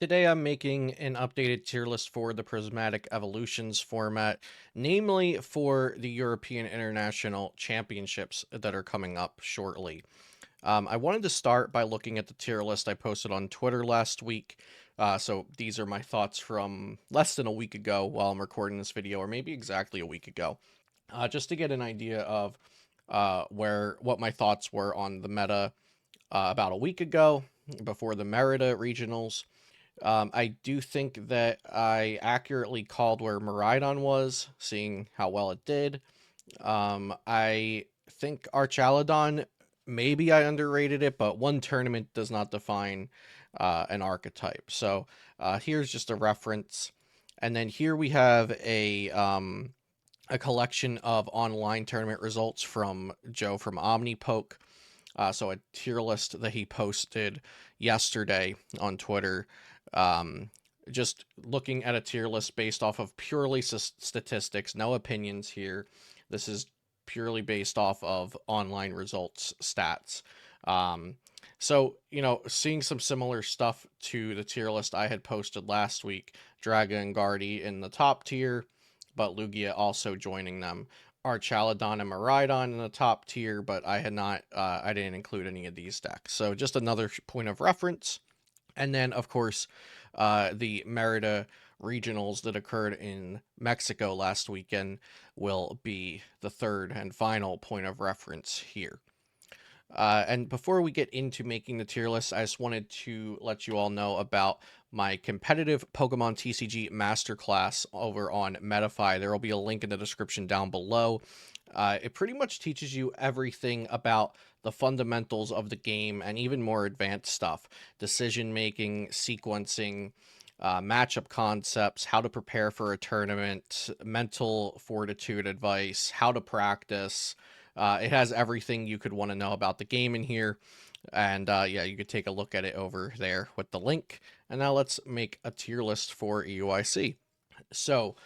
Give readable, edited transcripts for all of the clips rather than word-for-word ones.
Today I'm making an updated tier list for the Prismatic Evolutions format, namely for the European International Championships that are coming up shortly. I wanted to start by looking at the tier list I posted on Twitter last week. So these are my thoughts from less than a week ago while I'm recording this video, or maybe exactly a week ago, just to get an idea of what my thoughts were on the meta about a week ago before the Merida regionals. I do think that I accurately called where Miraidon was, seeing how well it did. I think Archaladon, maybe I underrated it, but one tournament does not define an archetype. So here's just a reference. And then here we have a collection of online tournament results from Joe from OmniPoke. So a tier list that he posted yesterday on Twitter. Um, just looking at a tier list based off of purely statistics, no opinions here. This is purely based off of online results stats. Um, seeing some similar stuff to the tier list I had posted last week, Draga and Guardy in the top tier, but Lugia also joining them. Archaladon and Miraidon in the top tier, but I didn't include any of these decks. So just another point of reference. And then, of course, the Merida regionals that occurred in Mexico last weekend will be the third and final point of reference here. And before we get into making the tier list, I just wanted to let you all know about my competitive Pokemon TCG masterclass over on Metafy. There will be a link in the description down below. It pretty much teaches you everything about the fundamentals of the game and even more advanced stuff: decision making, sequencing, matchup concepts, how to prepare for a tournament, mental fortitude advice, how to practice. It has everything you could want to know about the game in here. And yeah, you could take a look at it over there with the link. And now let's make a tier list for EUIC. So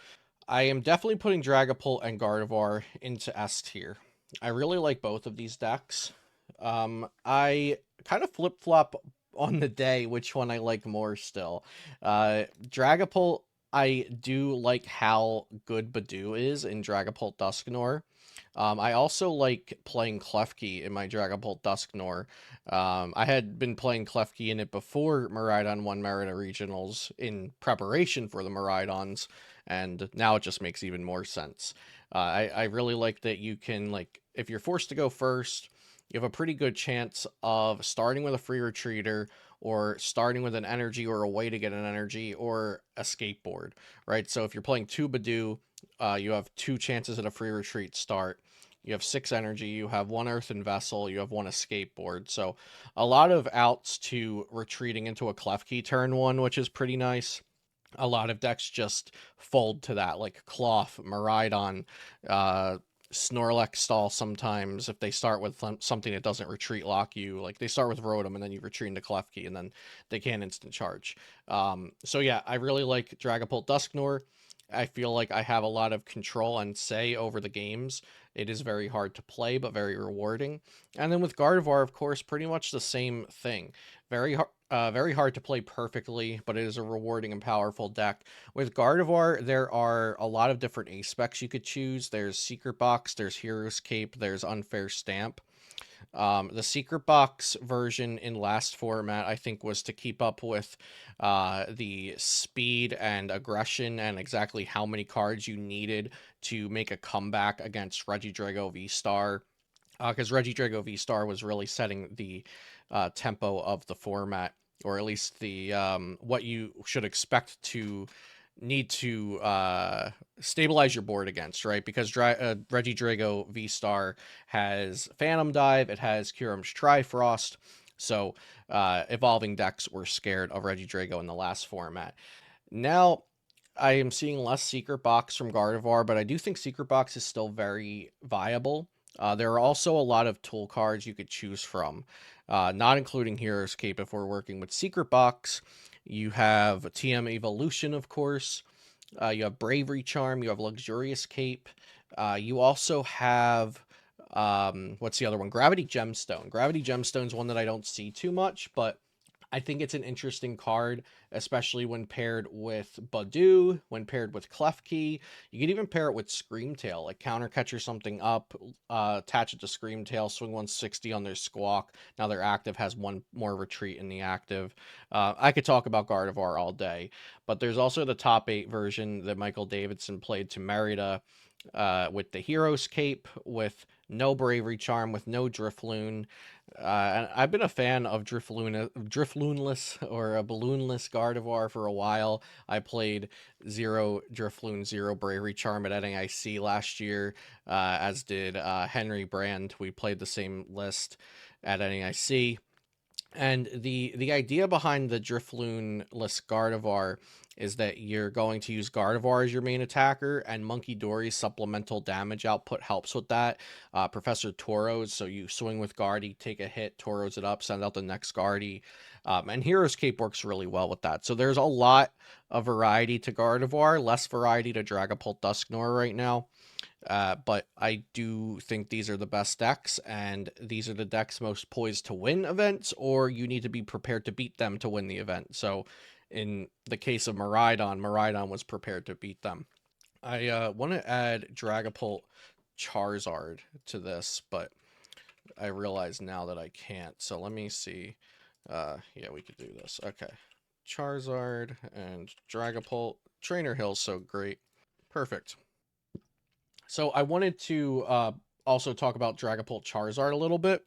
I am definitely putting Dragapult and Gardevoir into S tier. I really like both of these decks. I kind of flip flop on the day which one I like more still. Dragapult, I do like how good Badoo is in Dragapult Dusknoir. I also like playing Klefki in my Dragapult Dusknoir. I had been playing Klefki in it before Miraidon won Merida Regionals in preparation for the Miraidons, and now it just makes even more sense. I really like that you can, like, if you're forced to go first, you have a pretty good chance of starting with a free retreater or starting with an energy or a way to get an energy or a skateboard, right? So if you're playing two Badoo, you have two chances at a free retreat start. You have six energy, you have one earthen vessel, you have one escape board. So a lot of outs to retreating into a Klefki turn one, which is pretty nice. A lot of decks just fold to that, like Cloth, Miraidon, uh, Snorlax stall sometimes if they start with something that doesn't retreat lock you. Like they start with Rotom and then you retreat into Klefki and then they can't instant charge. So yeah, I really like Dragapult Dusknoir. I feel like I have a lot of control and say over the games. It is very hard to play, but very rewarding. And then with Gardevoir, of course, pretty much the same thing. Very hard to play perfectly, but it is a rewarding and powerful deck. With Gardevoir, there are a lot of different aspects you could choose. There's Secret Box, there's Hero's Cape, there's Unfair Stamp. The Secret Box version in last format, I think, was to keep up with the speed and aggression and exactly how many cards you needed to make a comeback against Regidrago V-Star. Because Regidrago V-Star was really setting the tempo of the format, or at least the what you should expect to need to stabilize your board against, right? Because Regidrago V-Star has Phantom Dive, it has Kyurem's Trifrost, so evolving decks were scared of Regidrago in the last format. Now, I am seeing less Secret Box from Gardevoir, but I do think Secret Box is still very viable. There are also a lot of tool cards you could choose from, not including Hero's Cape if we're working with Secret Box. You have TM Evolution, of course. You have Bravery Charm. You have Luxurious Cape. You also have, what's the other one? Gravity Gemstone. Gravity Gemstone's one that I don't see too much, but I think it's an interesting card, especially when paired with Badu, when paired with Klefki. You could even pair it with Screamtail, like counter catcher something up, attach it to Screamtail, swing 160 on their Squawk. Now their active has one more retreat in the active. I could talk about Gardevoir all day, but there's also the top 8 version that Michael Davidson played to Merida, with the Hero's Cape, with no Bravery Charm, with no Drifloon. And I've been a fan of Drifloonless or a Balloonless Gardevoir for a while. I played 0 Drifloon, 0 Bravery Charm at NAIC last year, as did Henry Brand. We played the same list at NAIC. And the idea behind the Drifloon-less Gardevoir is that you're going to use Gardevoir as your main attacker, and Monkey Dory's supplemental damage output helps with that. Professor Tauros, so you swing with Guardy, take a hit, Tauros it up, send out the next Guardy. And Hero's Cape works really well with that. So there's a lot of variety to Gardevoir, less variety to Dragapult Dusknoir right now. But I do think these are the best decks, and these are the decks most poised to win events, or you need to be prepared to beat them to win the event. So in the case of Miraidon, Miraidon was prepared to beat them. I want to add Dragapult Charizard to this, but I realize now that I can't. So let me see. Yeah, we could do this. Okay. Charizard and Dragapult. Trainer Hill's so great. Perfect. So I wanted to also talk about Dragapult Charizard a little bit,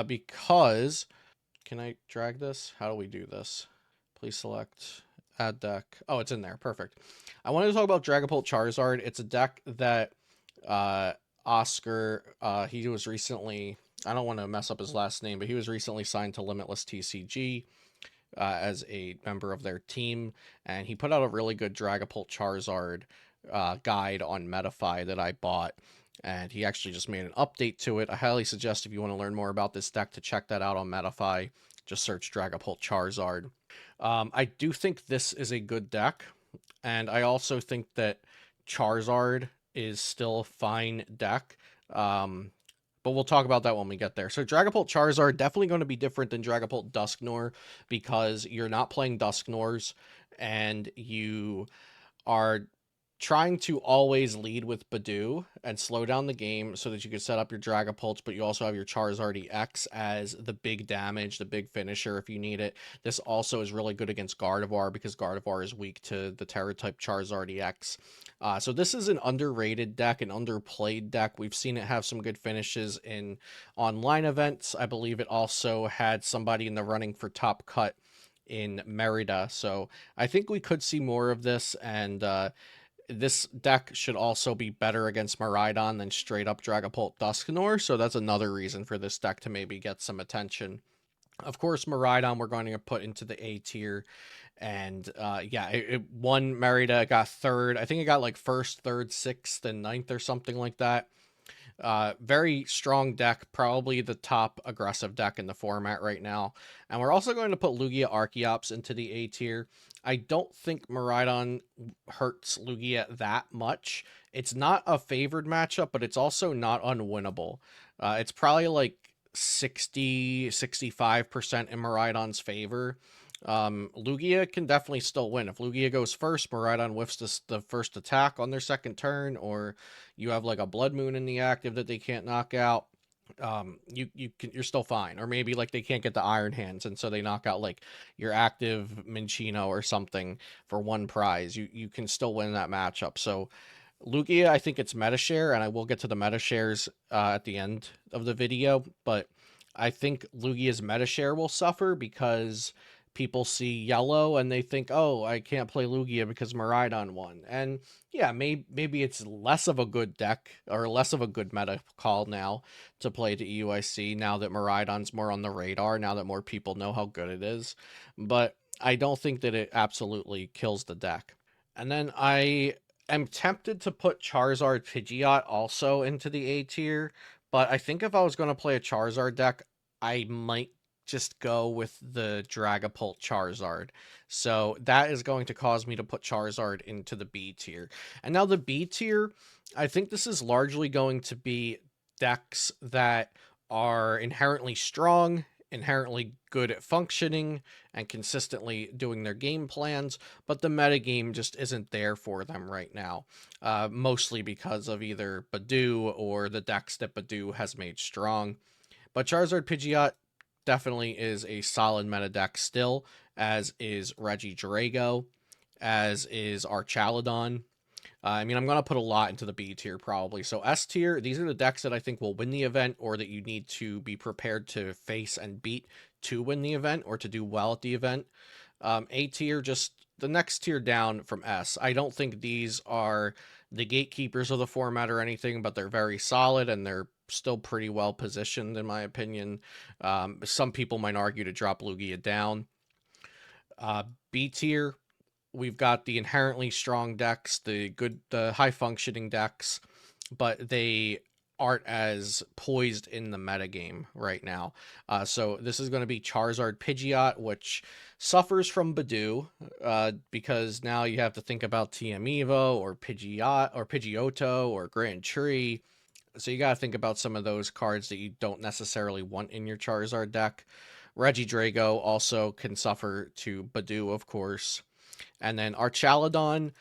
because can I drag this? How do we do this? Please select add deck. Oh, it's in there. Perfect. I wanted to talk about Dragapult Charizard. It's a deck that Oscar, he was recently, I don't want to mess up his last name, but he was recently signed to Limitless TCG. As a member of their team, and he put out a really good Dragapult Charizard guide on Metafy that I bought, and he actually just made an update to it. I highly suggest, if you want to learn more about this deck, to check that out on Metafy. Just search Dragapult Charizard. I do think this is a good deck, and I also think that Charizard is still a fine deck. But we'll talk about that when we get there. So Dragapult Charizard, definitely going to be different than Dragapult Dusknoir, because you're not playing Dusknoirs, and you are trying to always lead with Badu and slow down the game so that you can set up your Dragapults, but you also have your Charizard EX as the big damage, the big finisher if you need it. This also is really good against Gardevoir, because Gardevoir is weak to the Terra-type Charizard EX. So this is an underrated deck, an underplayed deck. We've seen it have some good finishes in online events. I believe it also had somebody in the running for top cut in Merida. So I think we could see more of this, and this deck should also be better against Miraidon than straight up Dragapult Dusknoir, so that's another reason for this deck to maybe get some attention. Of course, Miraidon we're going to put into the A tier, and yeah, it won Merida, it got third. I think it got like first, third, sixth, and ninth or something like that. Very strong deck, probably the top aggressive deck in the format right now. And we're also going to put Lugia Archeops into the A tier. I don't think Miraidon hurts Lugia that much. It's not a favored matchup, but it's also not unwinnable. It's probably like 65% in Miraidon's favor. Lugia can definitely still win. If Lugia goes first, Miraidon whiffs the first attack on their second turn, or you have like a Blood Moon in the active that they can't knock out. You're still fine. Or maybe like they can't get the Iron Hands, and so they knock out like your active Minchino or something for one prize. You can still win that matchup. So Lugia, I think it's meta share, and I will get to the meta shares at the end of the video, but I think Lugia's meta share will suffer because people see yellow and they think, oh, I can't play Lugia because Miraidon won. And yeah, maybe it's less of a good deck, or less of a good meta call now to play to EUIC, now that Miraidon's more on the radar, now that more people know how good it is. But I don't think that it absolutely kills the deck. And then I am tempted to put Charizard Pidgeot also into the A tier, but I think if I was going to play a Charizard deck, I might just go with the Dragapult Charizard. So that is going to cause me to put Charizard into the B tier. And now the B tier, I think this is largely going to be decks that are inherently strong inherently good at functioning and consistently doing their game plans, but the metagame just isn't there for them right now. Mostly because of either Badoo or the decks that Badoo has made strong. But Charizard Pidgeot definitely is a solid meta deck still, as is Regidrago, as is Archaladon. I mean, I'm going to put a lot into the B tier probably. So S tier, these are the decks that I think will win the event or that you need to be prepared to face and beat to win the event or to do well at the event. A tier, just the next tier down from S. I don't think these are the gatekeepers of the format or anything, but they're very solid and they're still pretty well positioned in my opinion. Some people might argue to drop Lugia down. B tier, we've got the inherently strong decks, the high functioning decks, but they aren't as poised in the metagame right now. So this is going to be Charizard Pidgeot, which suffers from Badoo, because now you have to think about TM Evo or Pidgeot or Pidgeotto or Grand Tree. So you got to think about some of those cards that you don't necessarily want in your Charizard deck. Regidrago also can suffer to Badoo, of course. And then Archaladon,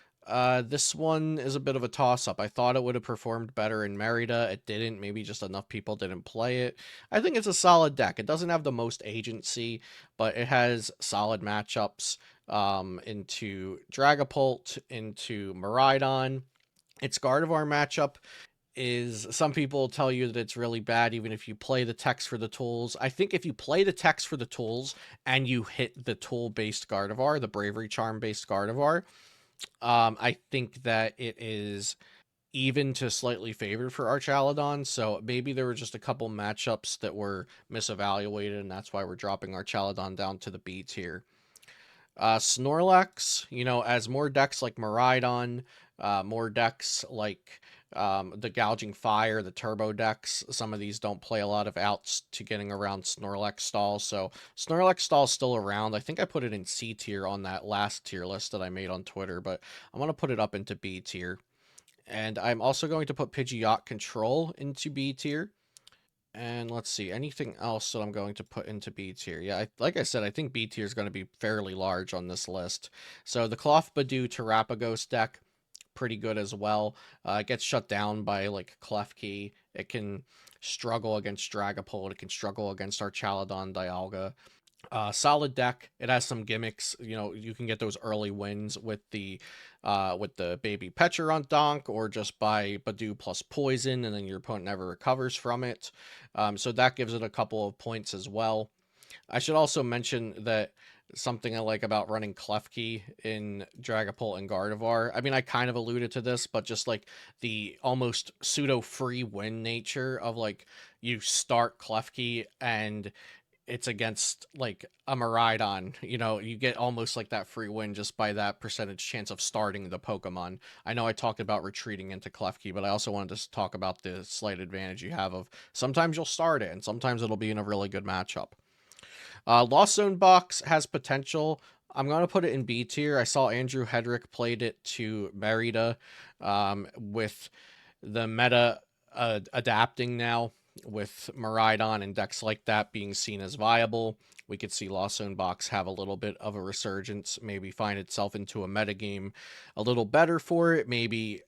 this one is a bit of a toss-up. I thought it would have performed better in Merida. It didn't. Maybe just enough people didn't play it. I think it's a solid deck. It doesn't have the most agency, but it has solid matchups into Dragapult, into Miraidon. Its Gardevoir matchup is some people tell you that it's really bad even if you play the text for the tools. I think if you play the text for the tools and you hit the tool based Gardevoir, the Bravery Charm based Gardevoir, I think that it is even to slightly favored for Archaladon. So maybe there were just a couple matchups that were misevaluated, and that's why we're dropping Archaladon down to the B tier. Snorlax, as more decks like Miraidon, more decks like the Gouging Fire, the Turbo decks, some of these don't play a lot of outs to getting around Snorlax Stall. So Snorlax Stall is still around. I think I put it in C tier on that last tier list that I made on Twitter, but I'm going to put it up into B tier. And I'm also going to put Pidgeot Control into B tier. And let's see, anything else that I'm going to put into B tier? Yeah, like I said, I think B tier is going to be fairly large on this list. So the Cloth Badoo Terrapagos deck, pretty good as well. It gets shut down by like Klefki. It can struggle against Dragapult. It can struggle against Archaladon Dialga. Solid deck. It has some gimmicks. You can get those early wins with the baby Pecharunt Donk, or just by Badoo plus poison, and then your opponent never recovers from it. So that gives it a couple of points as well. I should also mention that something I like about running Klefki in Dragapult and Gardevoir. I mean, I kind of alluded to this, but just like the almost pseudo free win nature of like you start Klefki and it's against like a Miraidon, you get almost like that free win just by that percentage chance of starting the Pokemon. I know I talked about retreating into Klefki, but I also wanted to talk about the slight advantage you have of sometimes you'll start it and sometimes it'll be in a really good matchup. Lost Zone Box has potential. I'm going to put it in B tier. I saw Andrew Hedrick played it to Merida with the meta adapting now, with Miraidon and decks like that being seen as viable. We could see Lost Zone Box have a little bit of a resurgence, maybe find itself into a metagame a little better for it, maybe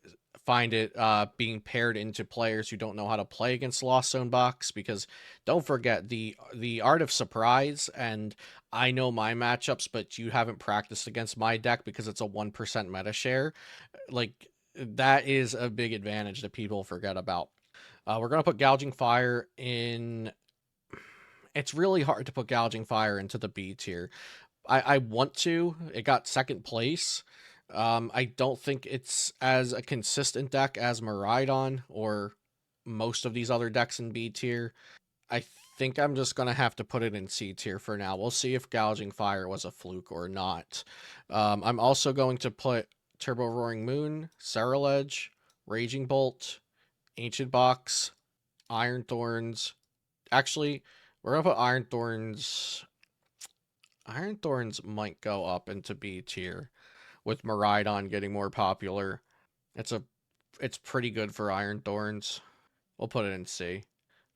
find it being paired into players who don't know how to play against Lost Zone Box, because don't forget the art of surprise, and I know my matchups, but you haven't practiced against my deck because it's a 1% meta share. Like, that is a big advantage that people forget about. We're going to put Gouging Fire in. It's really hard to put Gouging Fire into the B tier. I want to. It got second place. I don't think it's as a consistent deck as Miraidon or most of these other decks in B tier. I think I'm just going to have to put it in C tier for now. We'll see if Gouging Fire was a fluke or not. I'm also going to put Turbo Roaring Moon, Ceruledge, Raging Bolt, Ancient Box, Iron Thorns. Actually, we're going to put Iron Thorns. Iron Thorns might go up into B tier with Miraidon getting more popular. It's a it's pretty good for Iron Thorns. We'll put it in C.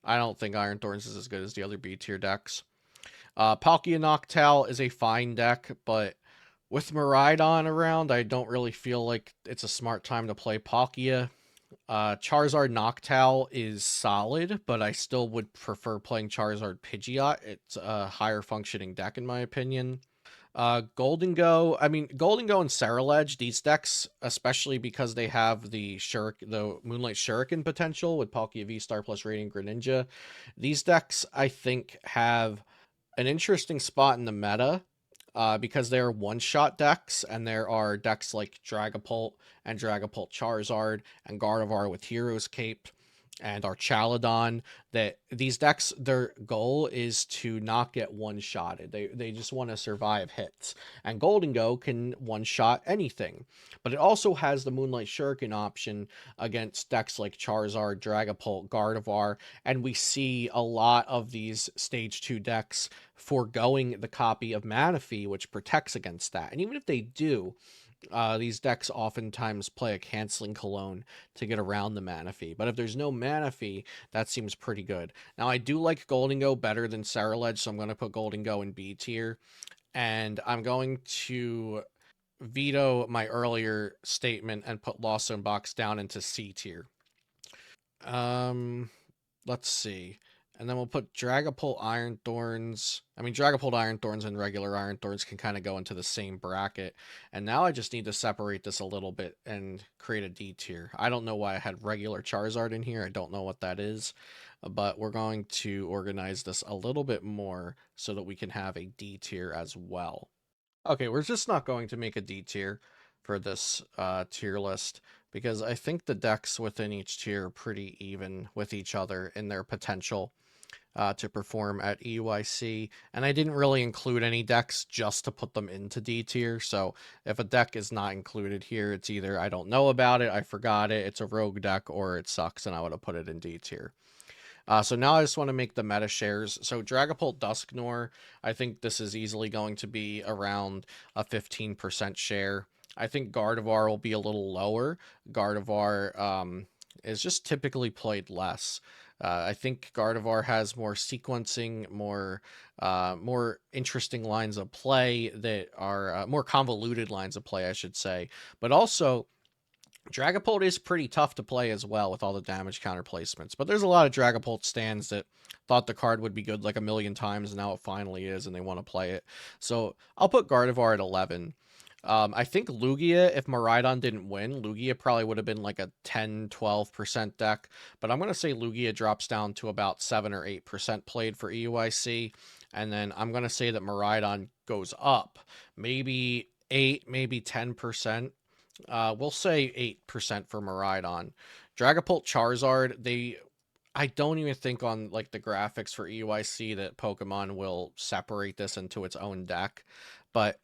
I don't think Iron Thorns is as good as the other B tier decks. Palkia Noctowl is a fine deck, but with Miraidon around, I don't really feel like it's a smart time to play Palkia. Charizard Noctowl is solid, but I still would prefer playing Charizard Pidgeot. It's a higher functioning deck in my opinion. Golden Go, I mean Golden Go and Ceruledge, these decks, especially because they have the Moonlight Shuriken potential with Palkia V Star plus Radiant Greninja. These decks I think have an interesting spot in the meta because they're one-shot decks, and there are decks like Dragapult and Dragapult Charizard and Gardevoir with Hero's Cape and Archaladon. That these decks, their goal is to not get one-shotted. They just want to survive hits. And Golden Go can one-shot anything. But it also has the Moonlight Shuriken option against decks like Charizard, Dragapult, Gardevoir, and we see a lot of these stage 2 decks foregoing the copy of Manaphy, which protects against that. And even if they do, these decks oftentimes play a canceling cologne to get around the Manaphy. But if there's no Manaphy, that seems pretty good. Now, I do like Golden Go better than Ceruledge, so I'm going to put Golden Go in B tier. And I'm going to veto my earlier statement and put Lawson Box down into C tier. Um, let's see. And then we'll put Dragapult Iron Thorns. I mean, Dragapult Iron Thorns and regular Iron Thorns can kind of go into the same bracket. And now I just need to separate this a little bit and create a D tier. I don't know why I had regular Charizard in here. I don't know what that is. But we're going to organize this a little bit more so that we can have a D tier as well. Okay, we're just not going to make a D tier for this tier list because I think the decks within each tier are pretty even with each other in their potential to perform at EUIC. And I didn't really include any decks just to put them into D tier. So if a deck is not included here, it's either I don't know about it, I forgot it, it's a rogue deck, or it sucks and I would have put it in D tier. So now I just want to make the meta shares. So Dragapult Dusknoir, I think this is easily going to be around a 15% share. I think Gardevoir will be a little lower. Gardevoir is just typically played less. I think Gardevoir has more sequencing, more interesting lines of play that are more convoluted lines of play, I should say. But also, Dragapult is pretty tough to play as well with all the damage counter placements. But there's a lot of Dragapult stands that thought the card would be good like a million times, and now it finally is, and they want to play it. So I'll put Gardevoir at 11. I think Lugia, if Miraidon didn't win, Lugia probably would have been like a 10-12% deck. But I'm going to say Lugia drops down to about 7 or 8% played for EUIC. And then I'm going to say that Miraidon goes up. Maybe 8, maybe 10%. We'll say 8% for Miraidon. Dragapult Charizard, I don't even think on like the graphics for EUIC that Pokemon will separate this into its own deck, but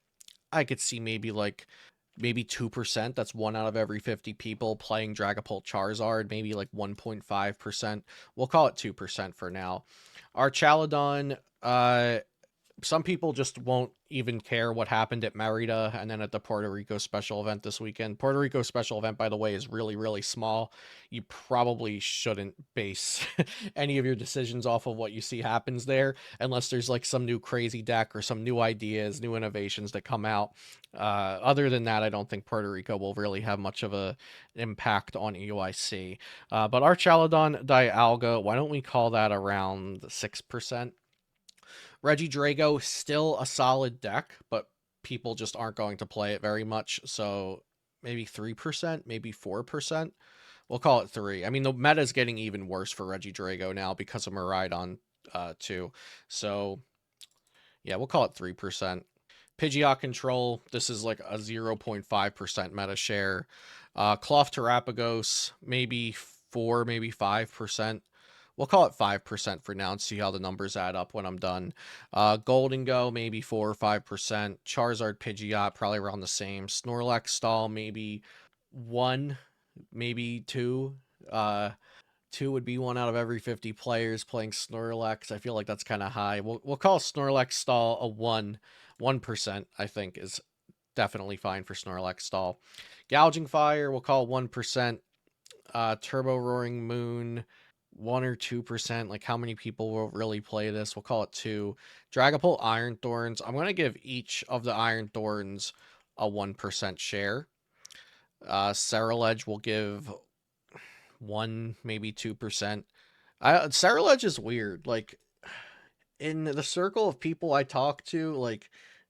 I could see maybe 2%. That's 1 out of every 50 people playing Dragapult Charizard, maybe like 1.5%. We'll call it 2% for now. Archaladon, some people just won't even care what happened at Merida and then at the Puerto Rico special event this weekend. Puerto Rico special event, by the way, is really, really small. You probably shouldn't base any of your decisions off of what you see happens there, unless there's like some new crazy deck or some new ideas, new innovations that come out. Other than that, I don't think Puerto Rico will really have much of a impact on EUIC. But Archaladon Dialga, why don't we call that around 6%? Regidrago, still a solid deck, but people just aren't going to play it very much. So maybe 3%, maybe 4%. We'll call it 3. I mean, the meta is getting even worse for Regidrago now because of Miraidon too. So yeah, we'll call it 3%. Pidgeot Control, this is like a 0.5% meta share. Cloth Terapagos, maybe 4, maybe 5%. We'll call it 5% for now and see how the numbers add up when I'm done. Golden Go, maybe 4 or 5%. Charizard Pidgeot, probably around the same. Snorlax Stall, maybe 1, maybe 2. 2 would be 1 out of every 50 players playing Snorlax. I feel like that's kind of high. We'll call Snorlax Stall a 1. 1%, I think, is definitely fine for Snorlax Stall. Gouging Fire, we'll call 1%. Turbo Roaring Moon, 1 or 2%. Like, how many people will really play this? We'll call it 2. Dragapult Iron Thorns. I'm going to give each of the Iron Thorns a 1% share. Ceruledge will give 1, maybe 2%. Ceruledge is weird. Like, in the circle of people I talk to, like,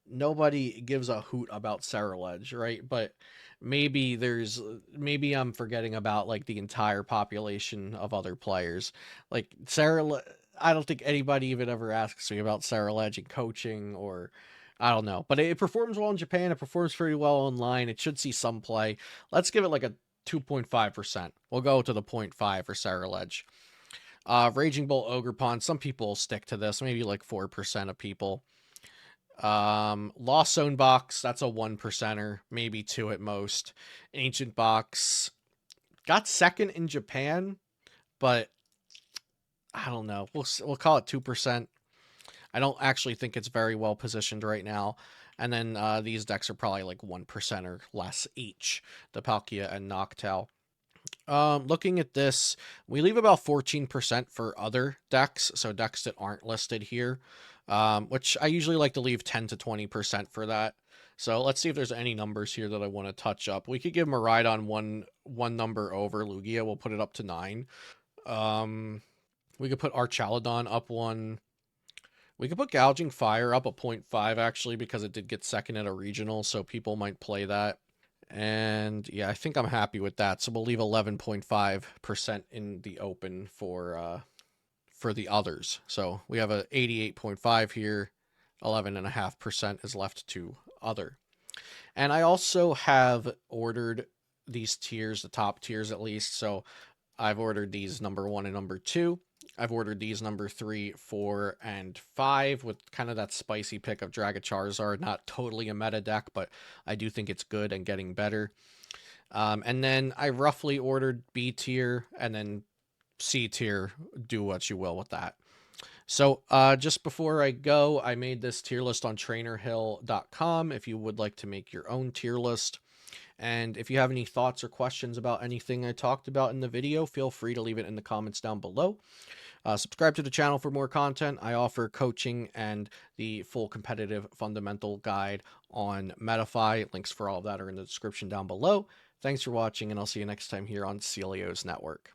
nobody gives a hoot about Ceruledge, right? But maybe I'm forgetting about like the entire population of other players. Like Ceruledge, I don't think anybody even ever asks me about Ceruledge and coaching, or I don't know. But it performs well in Japan. It performs pretty well online. It should see some play. Let's give it like a 2.5%. We'll go to the 0.5 for Ceruledge. Raging Bolt Ogerpon. Some people stick to this, maybe like 4% of people. Lost Zone Box, that's a 1%er, maybe 2 at most. Ancient Box got second in Japan, but I don't know. We'll call it 2%. I don't actually think it's very well positioned right now. And then these decks are probably like 1% or less each, the Palkia and Noctowl. Looking at this, we leave about 14% for other decks, so decks that aren't listed here, which I usually like to leave 10 to 20% for that. So let's see if there's any numbers here that I want to touch up. We could give Miraidon one number over Lugia. We'll put it up to 9. We could put Archaludon up 1. We could put Gouging Fire up a 0.5, actually, because it did get second at a regional, so people might play that. And yeah, I think I'm happy with that. So we'll leave 11.5% in the open for the others. So we have a 88.5 here. 11.5% is left to other. And I also have ordered these tiers, the top tiers at least. So I've ordered these number 1 and number 2. I've ordered these number 3, 4, and 5 with kind of that spicy pick of Draga Charizard. Not totally a meta deck, but I do think it's good and getting better. And then I roughly ordered B tier and then C tier. Do what you will with that. So just before I go, I made this tier list on trainerhill.com if you would like to make your own tier list. And if you have any thoughts or questions about anything I talked about in the video, feel free to leave it in the comments down below. Subscribe to the channel for more content. I offer coaching and the full competitive fundamental guide on Metafy. Links for all of that are in the description down below. Thanks for watching, and I'll see you next time here on Celio's Network.